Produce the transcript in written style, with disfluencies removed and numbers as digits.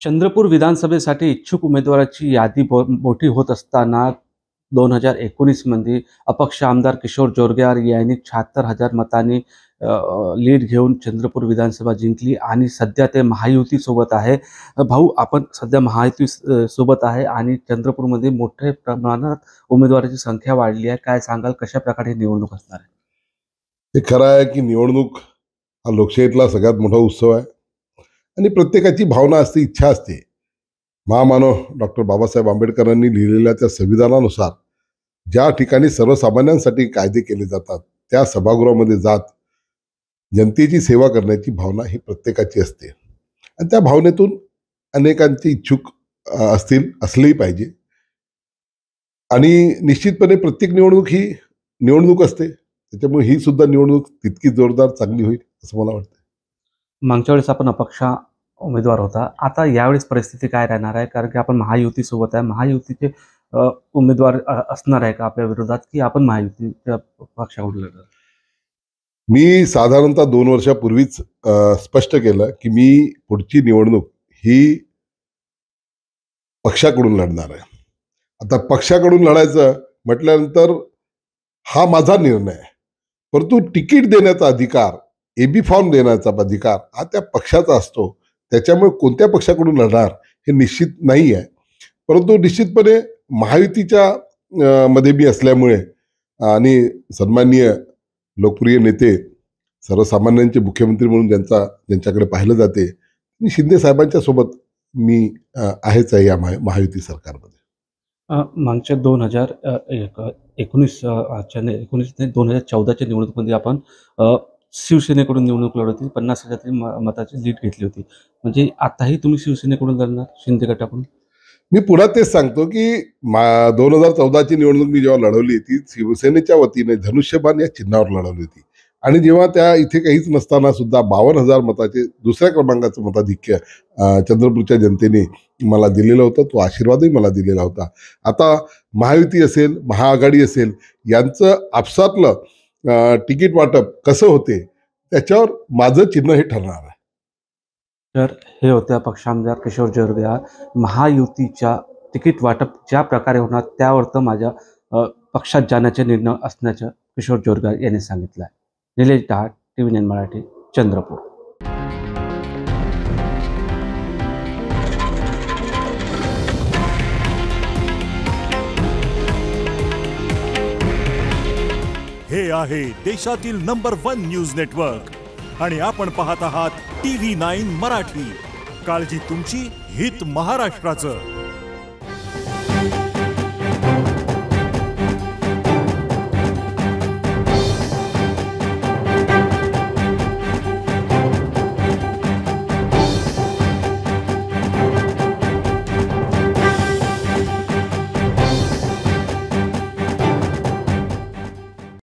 चंद्रपूर विधानसभेसाठी इच्छुक उमेदवाराची यादी मोठी होत असताना 2019 मध्ये अपक्ष आमदार किशोर जोरगेवार यांनी 76,000 मतांनी लीड घेऊन चंद्रपूर विधानसभा जिंकली आणि सध्या ते महायुतीसोबत आहे. भाऊ, आपण सध्या महायुती सोबत आहे आणि चंद्रपूरमध्ये मोठ्या प्रमाणात उमेदवाराची संख्या वाढली आहे. काय सांगाल, कशा प्रकारे निवडणूक असणार आहे? हे खरं आहे की निवडणूक हा लोकशाहीतला सगळ्यात मोठा उत्सव आहे आणि प्रत्येकाची भावना असते, इच्छा असते. महामानव डॉक्टर बाबासाहेब आंबेडकरांनी लिहिलेल्या त्या संविधानानुसार ज्या ठिकाणी सर्वसामान्यांसाठी कायदे केले जातात त्या सभागृहामध्ये जात जनतेची सेवा करण्याची भावना ही प्रत्येकाची असते आणि त्या भावनेतून अनेकांचे इच्छुक असलेही पाहिजे. आणि निश्चितपणे प्रत्येक निवडणूक ही निवडणूक असते, त्याच्यामुळे ही सुद्धा निवडणूक तितकी जोरदार चांगली होईल असं मला वाटतं. मागच्या वेळेस आपण अपक्ष उमेदवार होता, आता यावेळेस परिस्थिती काय राहणार आहे? कारण की आपण महायुतीसोबत आहे. महायुतीचे उमेदवार असणार आहे का आपल्या विरोधात, की आपण महायुतीच्या पक्षाकडून लढणार? मी साधारणतः 2 वर्षापूर्वीच स्पष्ट केलं की मी पुढची निवडणूक ही पक्षाकडून लढणार आहे. आता पक्षाकडून लढायचं म्हटल्यानंतर हा माझा निर्णय आहे, परंतु तिकीट देण्याचा अधिकार, एबी फॉर्म देण्याचा अधिकार हा त्या पक्षाचा असतो. त्याच्यामुळे कोणत्या पक्षाकडून लढणार हे निश्चित नाही आहे. परंतु निश्चितपणे महायुतीच्या मध्ये मी असल्यामुळे आणि सन्माननीय लोकप्रिय नेते, सर्वसामान्यांचे मुख्यमंत्री म्हणून ज्यांच्याकडे पाहिलं जाते, मी शिंदे साहेबांच्या सोबत मी आहेच आहे या महायुती सरकारमध्ये. मागच्या 2014च्या निवडणुकीमध्ये आपण शिवसेनेकडून निवडणूक लढवली, 50,000 मताची लीड घेतली होती. म्हणजे आताही तुम्ही शिवसेनेकडून लढणार, शिंदे गटाकडून? मी पुन्हा तेच सांगतो की 2014ची निवडणूक मी जेव्हा लढवली ती शिवसेनेच्या वतीने धनुष्यबाण या चिन्हावर लढवली होती आणि जेव्हा त्या इथे काहीच नसताना सुद्धा 52,000 मताचे दुसऱ्या क्रमांकाचं मताधिक्य चंद्रपूरच्या जनतेने मला दिलेलं होतं. तो आशीर्वादही मला दिलेला होता. आता महायुती असेल, महाआघाडी असेल, यांचं आपसातलं तिकीट वाटप कसं होते त्याच्यावर माझं चिन्ह हे ठरणार आहे. तर हे होते अपक्ष आमदार किशोर जोरगेवार. महायुतीच्या तिकीट वाटप ज्या प्रकारे होणार त्यावर तर माझ्या पक्षात जाण्याचे निर्णय असण्याचं किशोर जोरगेवार यांनी सांगितलं आहे. निलेश डहाट, TV9 मराठी, चंद्रपूर. हे आहे देशातील नंबर 1 न्यूज नेटवर्क आणि आपण पाहत आहात TV9 मराठी. काळजी तुमची, हित महाराष्ट्राचं.